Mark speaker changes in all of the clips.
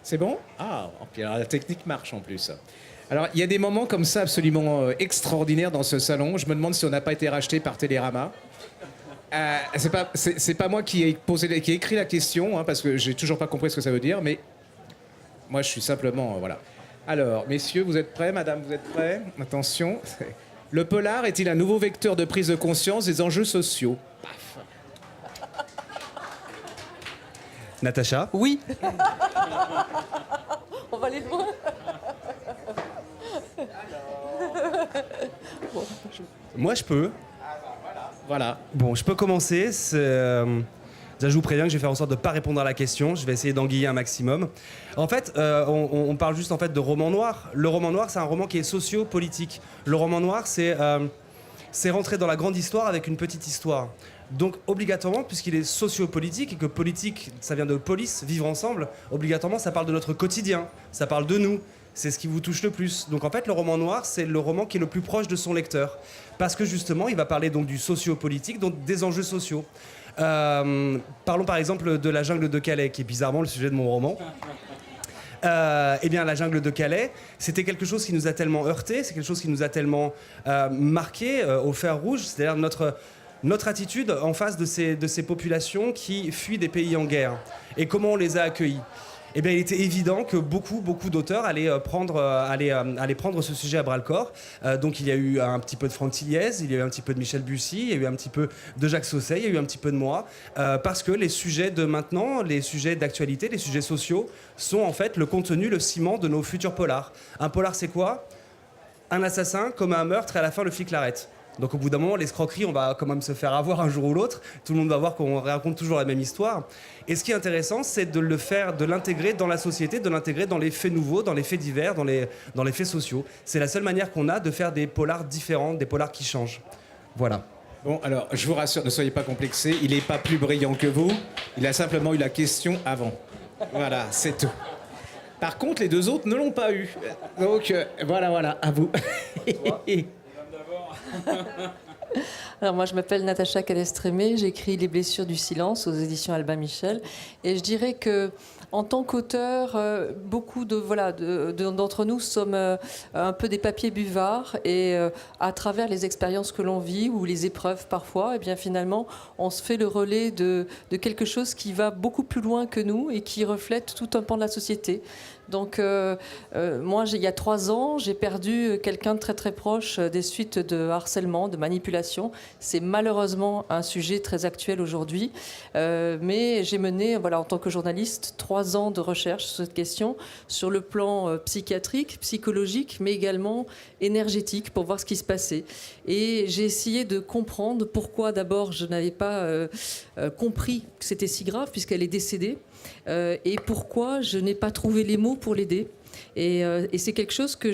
Speaker 1: C'est bon? Ah, puis alors, la technique marche en plus. Alors, il y a des moments comme ça absolument extraordinaires dans ce salon. Je me demande si on n'a pas été racheté par Télérama. C'est pas moi qui qui ai écrit la question, hein, parce que j'ai toujours pas compris ce que ça veut dire, mais moi je suis simplement voilà. Alors, messieurs, vous êtes prêts? Madame, vous êtes prêts? Attention. Le polar est-il un nouveau vecteur de prise de conscience des enjeux sociaux? Paf.
Speaker 2: Natacha?
Speaker 3: Oui. On va aller loin.
Speaker 2: Moi, je peux.
Speaker 1: Voilà.
Speaker 2: Bon, je peux commencer. Déjà, je vous préviens que je vais faire en sorte de ne pas répondre à la question. Je vais essayer d'enguiller un maximum. En fait, on parle juste en fait de roman noir. Le roman noir, c'est un roman qui est socio-politique. Le roman noir, c'est rentrer dans la grande histoire avec une petite histoire. Donc, obligatoirement, puisqu'il est socio-politique et que politique, ça vient de police, vivre ensemble, obligatoirement, ça parle de notre quotidien. Ça parle de nous. C'est ce qui vous touche le plus. Donc en fait, le roman noir, c'est le roman qui est le plus proche de son lecteur. Parce que justement, il va parler donc du socio-politique, donc des enjeux sociaux. Parlons par exemple de La Jungle de Calais, qui est bizarrement le sujet de mon roman. Eh bien, La Jungle de Calais, c'était quelque chose qui nous a tellement heurté, c'est quelque chose qui nous a tellement marqué au fer rouge, c'est-à-dire notre attitude en face de ces populations qui fuient des pays en guerre. Et comment on les a accueillis. Eh bien, il était évident que beaucoup d'auteurs allaient prendre ce sujet à bras-le-corps. Donc, il y a eu un petit peu de Franck Tilliez, il y a eu un petit peu de Michel Bussy, il y a eu un petit peu de Jacques Sausset, il y a eu un petit peu de moi. Parce que les sujets de maintenant, les sujets d'actualité, les sujets sociaux, sont en fait le contenu, le ciment de nos futurs polars. Un polar, c'est quoi? Un assassin commet un meurtre et à la fin, le flic l'arrête. Donc au bout d'un moment, l'escroquerie, on va quand même se faire avoir un jour ou l'autre. Tout le monde va voir qu'on raconte toujours la même histoire. Et ce qui est intéressant, c'est de le faire, de l'intégrer dans la société, de l'intégrer dans les faits nouveaux, dans les faits divers, dans les faits sociaux. C'est la seule manière qu'on a de faire des polars différents, des polars qui changent. Voilà.
Speaker 1: Bon, alors, je vous rassure, ne soyez pas complexés. Il n'est pas plus brillant que vous. Il a simplement eu la question avant. Voilà, c'est tout. Par contre, les deux autres ne l'ont pas eu. Donc, voilà, à vous.
Speaker 3: Alors moi je m'appelle Natacha Calestrémé, j'écris Les blessures du silence aux éditions Albin Michel et je dirais que en tant qu'auteur, beaucoup d'entre nous sommes un peu des papiers buvards et à travers les expériences que l'on vit ou les épreuves parfois, et bien finalement on se fait le relais de quelque chose qui va beaucoup plus loin que nous et qui reflète tout un pan de la société. Donc moi, il y a 3 ans, j'ai perdu quelqu'un de très très proche des suites de harcèlement, de manipulation. C'est malheureusement un sujet très actuel aujourd'hui. Mais j'ai mené, en tant que journaliste, 3 ans de recherche sur cette question, sur le plan psychiatrique, psychologique, mais également énergétique, pour voir ce qui se passait. Et j'ai essayé de comprendre pourquoi d'abord je n'avais pas compris que c'était si grave, puisqu'elle est décédée. Et pourquoi je n'ai pas trouvé les mots pour l'aider. Et c'est quelque chose que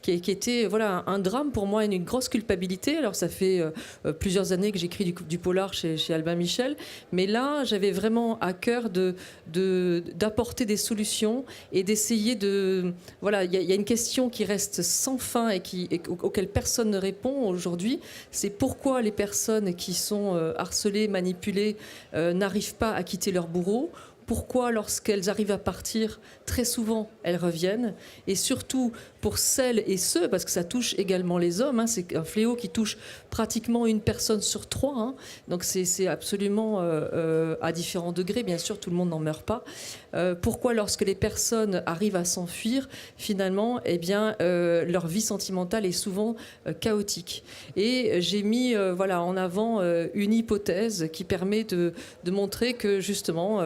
Speaker 3: qui était un drame pour moi et une grosse culpabilité. Alors ça fait plusieurs années que j'écris du polar chez Albin Michel, mais là j'avais vraiment à cœur d'apporter des solutions et d'essayer de... Voilà, il y a une question qui reste sans fin et auquel personne ne répond aujourd'hui, c'est pourquoi les personnes qui sont harcelées, manipulées n'arrivent pas à quitter leur bourreau. Pourquoi, lorsqu'elles arrivent à partir, très souvent, elles reviennent. Et surtout, pour celles et ceux, parce que ça touche également les hommes, hein, c'est un fléau qui touche pratiquement 1 personne sur 3. Hein, donc c'est absolument à différents degrés. Bien sûr, tout le monde n'en meurt pas. Pourquoi, lorsque les personnes arrivent à s'enfuir, finalement, leur vie sentimentale est souvent chaotique. Et j'ai mis en avant une hypothèse qui permet de montrer que, justement,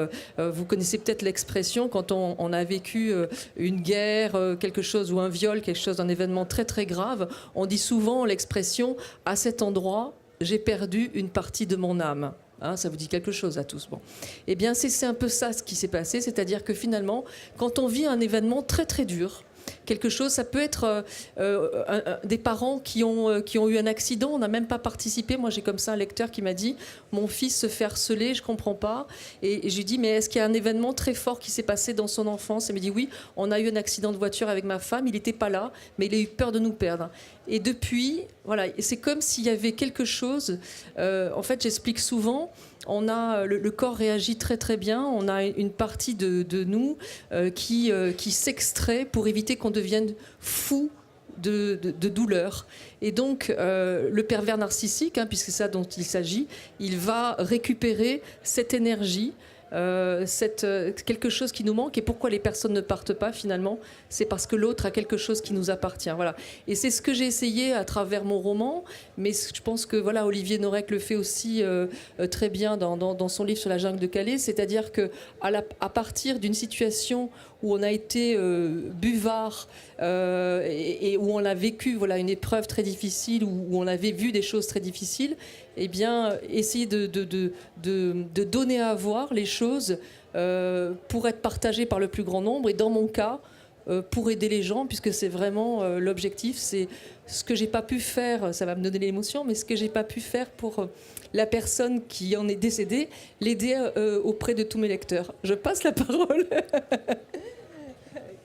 Speaker 3: vous connaissez peut-être l'expression quand on a vécu une guerre, quelque chose, ou un viol, quelque chose, un événement très très grave, on dit souvent l'expression « à cet endroit, j'ai perdu une partie de mon âme ». Hein, ça vous dit quelque chose à tous. Bon. Eh bien, c'est un peu ça ce qui s'est passé, c'est-à-dire que finalement, quand on vit un événement très très dur, quelque chose, ça peut être des parents qui ont eu un accident, on n'a même pas participé. Moi, j'ai comme ça un lecteur qui m'a dit « Mon fils se fait harceler, je ne comprends pas. » Et je lui dis « Mais est-ce qu'il y a un événement très fort qui s'est passé dans son enfance ?» Il me dit « Oui, on a eu un accident de voiture avec ma femme, il n'était pas là, mais il a eu peur de nous perdre. » Et depuis, voilà, c'est comme s'il y avait quelque chose... en fait, j'explique souvent... on a le corps réagit très très bien. On a une partie de nous qui s'extrait pour éviter qu'on devienne fou de douleur. Et donc, le pervers narcissique, puisque c'est ça dont il s'agit, il va récupérer cette énergie, quelque chose qui nous manque. Et pourquoi les personnes ne partent pas finalement, c'est parce que l'autre a quelque chose qui nous appartient. Voilà. Et c'est ce que j'ai essayé à travers mon roman, mais je pense que voilà, Olivier Norek le fait aussi très bien dans son livre sur la jungle de Calais, c'est-à-dire que à partir d'une situation où on a été buvard et où on a vécu une épreuve très difficile, où on avait vu des choses très difficiles, eh bien, essayer de donner à voir les choses pour être partagées par le plus grand nombre. Et dans mon cas, pour aider les gens, puisque c'est vraiment l'objectif, c'est ce que j'ai pas pu faire, ça va me donner l'émotion, mais ce que j'ai pas pu faire pour la personne qui en est décédée, l'aider auprès de tous mes lecteurs. Je passe la parole.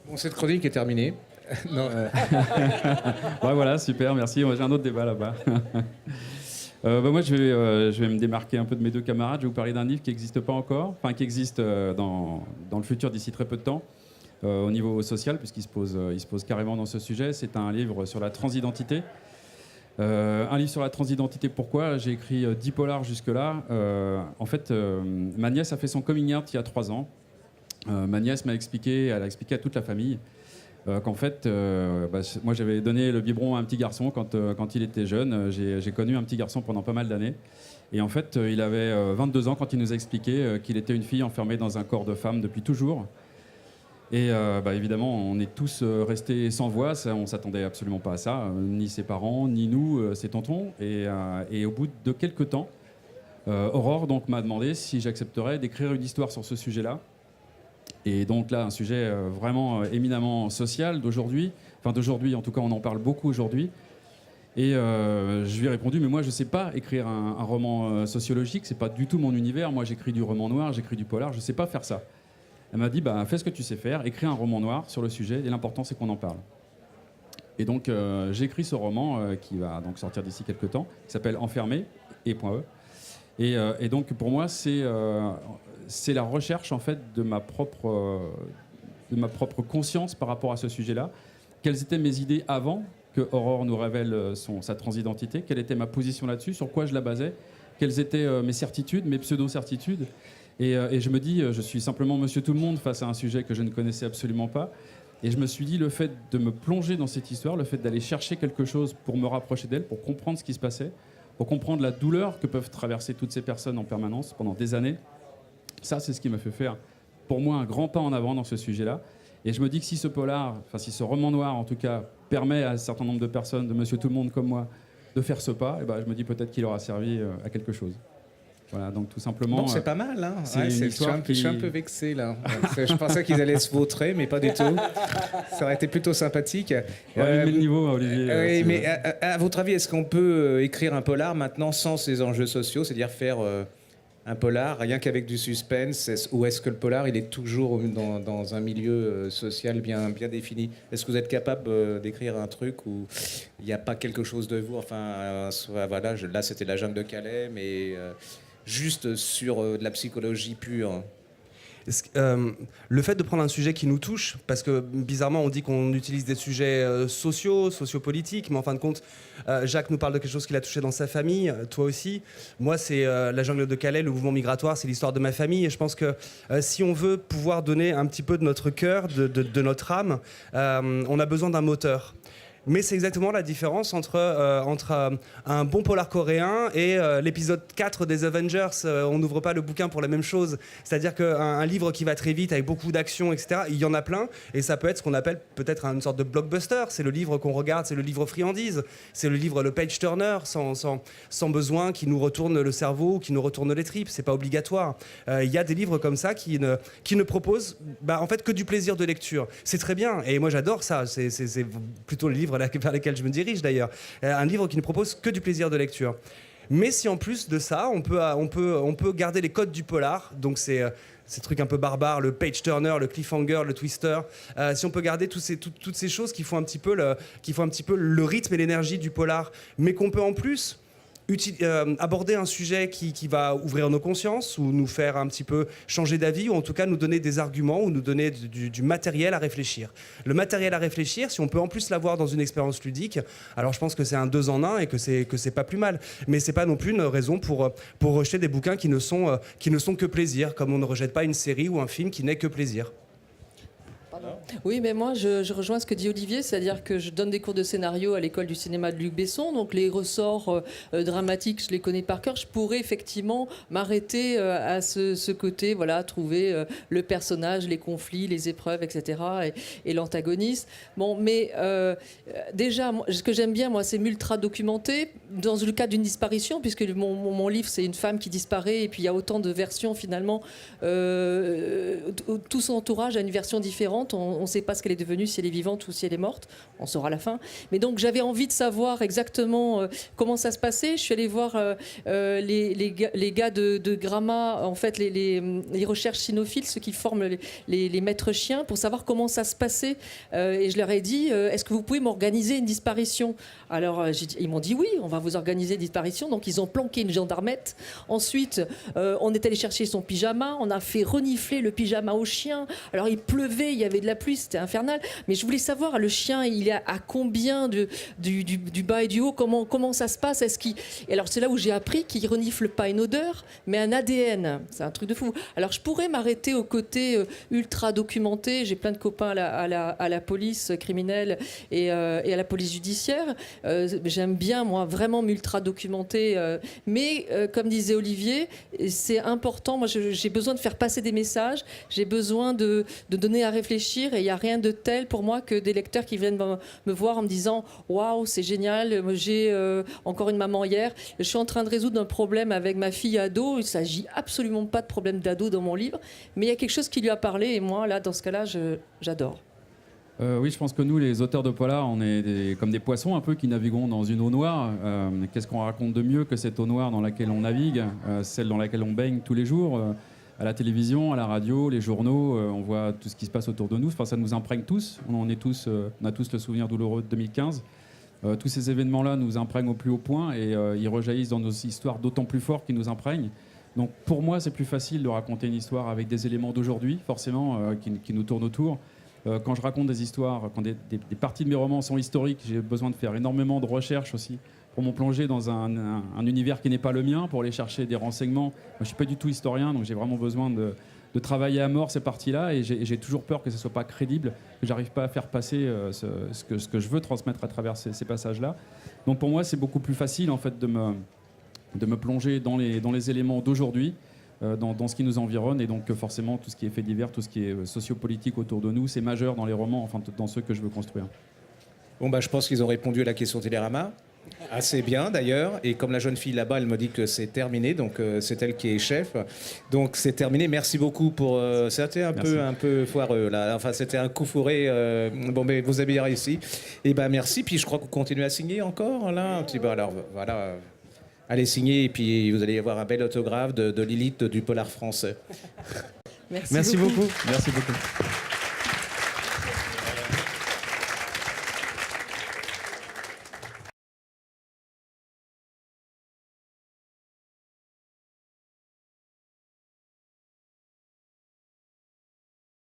Speaker 1: Bon, cette chronique est terminée. Non.
Speaker 4: Ouais, voilà, super, merci. J'ai un autre débat là-bas. Moi, je vais me démarquer un peu de mes deux camarades. Je vais vous parler d'un livre qui n'existe pas encore, enfin qui existe dans le futur d'ici très peu de temps, au niveau social, puisqu'il se pose carrément dans ce sujet. C'est un livre sur la transidentité. Un livre sur la transidentité, pourquoi ? J'ai écrit 10 polars jusque-là. En fait, ma nièce a fait son coming out il y a 3 ans. Ma nièce elle a expliqué à toute la famille qu'en fait, moi j'avais donné le biberon à un petit garçon quand il était jeune. J'ai connu un petit garçon pendant pas mal d'années. Et en fait, il avait 22 ans quand il nous a expliqué qu'il était une fille enfermée dans un corps de femme depuis toujours. Et évidemment, on est tous restés sans voix. On ne s'attendait absolument pas à ça, ni ses parents, ni nous, ses tontons. Et au bout de quelques temps, Aurore donc, m'a demandé si j'accepterais d'écrire une histoire sur ce sujet-là. Et donc là, un sujet vraiment éminemment social d'aujourd'hui. Enfin, d'aujourd'hui, en tout cas, on en parle beaucoup aujourd'hui. Et je lui ai répondu, mais moi, je ne sais pas écrire un roman sociologique. Ce n'est pas du tout mon univers. Moi, j'écris du roman noir, j'écris du polar. Je ne sais pas faire ça. Elle m'a dit, fais ce que tu sais faire. Écris un roman noir sur le sujet. Et l'important, c'est qu'on en parle. Et donc, j'ai écrit ce roman qui va donc sortir d'ici quelques temps, qui s'appelle Enfermé, .e. Et donc, pour moi, c'est la recherche en fait de ma propre conscience par rapport à ce sujet-là. Quelles étaient mes idées avant que Aurore nous révèle sa transidentité ? Quelle était ma position là-dessus ? Sur quoi je la basais ? Quelles étaient mes certitudes, mes pseudo-certitudes ? Et je me dis, je suis simplement monsieur tout le monde face à un sujet que je ne connaissais absolument pas. Et je me suis dit, le fait de me plonger dans cette histoire, le fait d'aller chercher quelque chose pour me rapprocher d'elle, pour comprendre ce qui se passait, pour comprendre la douleur que peuvent traverser toutes ces personnes en permanence pendant des années, ça, c'est ce qui m'a fait faire, pour moi, un grand pas en avant dans ce sujet-là. Et je me dis que si ce polar, enfin si ce roman noir, en tout cas, permet à un certain nombre de personnes, de monsieur tout le monde comme moi, de faire ce pas, je me dis peut-être qu'il aura servi à quelque chose. Voilà, donc tout simplement...
Speaker 1: Bon, c'est pas mal, hein.
Speaker 4: Je
Speaker 1: suis un peu vexé, là. Je pensais qu'ils allaient se vautrer, mais pas du tout. Ça aurait été plutôt sympathique.
Speaker 4: Ouais, le niveau, Olivier.
Speaker 1: Oui, mais à votre avis, est-ce qu'on peut écrire un polar maintenant sans ces enjeux sociaux, c'est-à-dire faire un polar rien qu'avec du suspense, ou est-ce que le polar, il est toujours dans un milieu social bien défini ? Est-ce que vous êtes capable d'écrire un truc où il n'y a pas quelque chose de vous ? Enfin, voilà, là, c'était la jungle de Calais, mais... juste sur de la psychologie pure.
Speaker 2: Le fait de prendre un sujet qui nous touche, parce que bizarrement on dit qu'on utilise des sujets sociopolitiques, mais en fin de compte, Jacques nous parle de quelque chose qu'il a touché dans sa famille, toi aussi. Moi, c'est la jungle de Calais, le mouvement migratoire, c'est l'histoire de ma famille. Et je pense que si on veut pouvoir donner un petit peu de notre cœur, de notre âme, on a besoin d'un moteur. Mais c'est exactement la différence entre un bon polar coréen et l'épisode 4 des Avengers. On n'ouvre pas le bouquin pour la même chose. C'est-à-dire qu'un livre qui va très vite, avec beaucoup d'action, etc., il y en a plein. Et ça peut être ce qu'on appelle peut-être une sorte de blockbuster. C'est le livre qu'on regarde, c'est le livre friandise. C'est le livre, le page-turner, sans besoin, qui nous retourne le cerveau ou qui nous retourne les tripes. C'est pas obligatoire. Il y a des livres comme ça qui ne proposent en fait que du plaisir de lecture. C'est très bien. Et moi, j'adore ça. C'est plutôt les livres vers lesquels je me dirige d'ailleurs. Un livre qui ne propose que du plaisir de lecture. Mais si en plus de ça, on peut garder les codes du polar, donc ces trucs un peu barbares, le page-turner, le cliffhanger, le twister, si on peut garder toutes ces choses qui font un petit peu le rythme et l'énergie du polar, mais qu'on peut en plus aborder un sujet qui va ouvrir nos consciences ou nous faire un petit peu changer d'avis ou en tout cas nous donner des arguments ou nous donner du matériel à réfléchir. Le matériel à réfléchir, si on peut en plus l'avoir dans une expérience ludique, alors je pense que c'est un 2 en 1 et que c'est pas plus mal. Mais c'est pas non plus une raison pour rejeter des bouquins qui ne sont que plaisir, comme on ne rejette pas une série ou un film qui n'est que plaisir.
Speaker 3: Oui, mais moi, je rejoins ce que dit Olivier, c'est-à-dire que je donne des cours de scénario à l'école du cinéma de Luc Besson, donc les ressorts dramatiques, je les connais par cœur. Je pourrais effectivement m'arrêter à ce côté, voilà, trouver le personnage, les conflits, les épreuves, etc., et l'antagoniste. Bon, mais déjà, ce que j'aime bien, moi, c'est m'ultra documenter. Dans le cas d'une disparition, puisque mon livre, c'est une femme qui disparaît, et puis il y a autant de versions, finalement, tout son entourage a une version différente. On ne sait pas ce qu'elle est devenue, si elle est vivante ou si elle est morte. On saura à la fin. Mais donc, j'avais envie de savoir exactement comment ça se passait. Je suis allée voir les gars de Gramma, en fait, les recherches cynophiles, ceux qui forment les maîtres chiens, pour savoir comment ça se passait. Et je leur ai dit, est-ce que vous pouvez m'organiser une disparition? Alors, ils m'ont dit oui, on va vous organiser une disparition. Donc, ils ont planqué une gendarmette. Ensuite, on est allé chercher son pyjama. On a fait renifler le pyjama au chien. Alors, il pleuvait, il y avait de la pluie, c'était infernal. Mais je voulais savoir, le chien, il est à combien du bas et du haut? Comment ça se passe? Et alors, c'est là où j'ai appris qu'il renifle pas une odeur, mais un ADN. C'est un truc de fou. Alors, je pourrais m'arrêter au côté ultra documenté. J'ai plein de copains à la police criminelle et à la police judiciaire. J'aime bien, moi, vraiment m'ultra documenter. Mais, comme disait Olivier, c'est important. Moi, j'ai besoin de faire passer des messages. J'ai besoin de donner à réfléchir. Et il n'y a rien de tel pour moi que des lecteurs qui viennent me voir en me disant « Waouh, c'est génial, j'ai encore une maman hier. Je suis en train de résoudre un problème avec ma fille ado. Il ne s'agit absolument pas de problème d'ado dans mon livre. Mais il y a quelque chose qui lui a parlé. Et moi, là, dans ce cas-là, j'adore. »
Speaker 4: Oui, je pense que nous, les auteurs de polar, on est comme des poissons un peu qui naviguons dans une eau noire. Qu'est-ce qu'on raconte de mieux que cette eau noire dans laquelle on navigue, celle dans laquelle on baigne tous les jours à la télévision, à la radio, les journaux, on voit tout ce qui se passe autour de nous. Enfin, ça nous imprègne tous. On a tous le souvenir douloureux de 2015. Tous ces événements-là nous imprègnent au plus haut point et ils rejaillissent dans nos histoires d'autant plus fort qu'ils nous imprègnent. Donc pour moi, c'est plus facile de raconter une histoire avec des éléments d'aujourd'hui, forcément, qui nous tournent autour. Quand je raconte des histoires, quand des parties de mes romans sont historiques, j'ai besoin de faire énormément de recherches aussi pour m'en plonger dans un univers qui n'est pas le mien, pour aller chercher des renseignements. Moi, je ne suis pas du tout historien, donc j'ai vraiment besoin de travailler à mort ces parties-là, et j'ai toujours peur que ce ne soit pas crédible, que j'arrive pas à faire passer ce que je veux transmettre à travers ces passages-là. Donc pour moi, c'est beaucoup plus facile en fait de me plonger dans les éléments d'aujourd'hui, dans ce qui nous environne, et donc forcément tout ce qui est fait divers, tout ce qui est sociopolitique autour de nous, c'est majeur dans les romans, enfin dans ceux que je veux construire.
Speaker 1: Bon, je pense qu'ils ont répondu à la question Télérama. Assez bien d'ailleurs, et comme la jeune fille là-bas, elle me dit que c'est terminé, donc c'est elle qui est chef, donc c'est terminé. Merci beaucoup pour. C'était un peu foireux là, enfin c'était un coup fourré. Bon, mais vous avez bien réussi. Et merci. Puis je crois que vous continuez à signer encore là un petit peu. Alors voilà, allez signer et puis vous allez avoir un bel autographe de Lilith du polar français.
Speaker 3: Merci beaucoup.
Speaker 4: Merci beaucoup.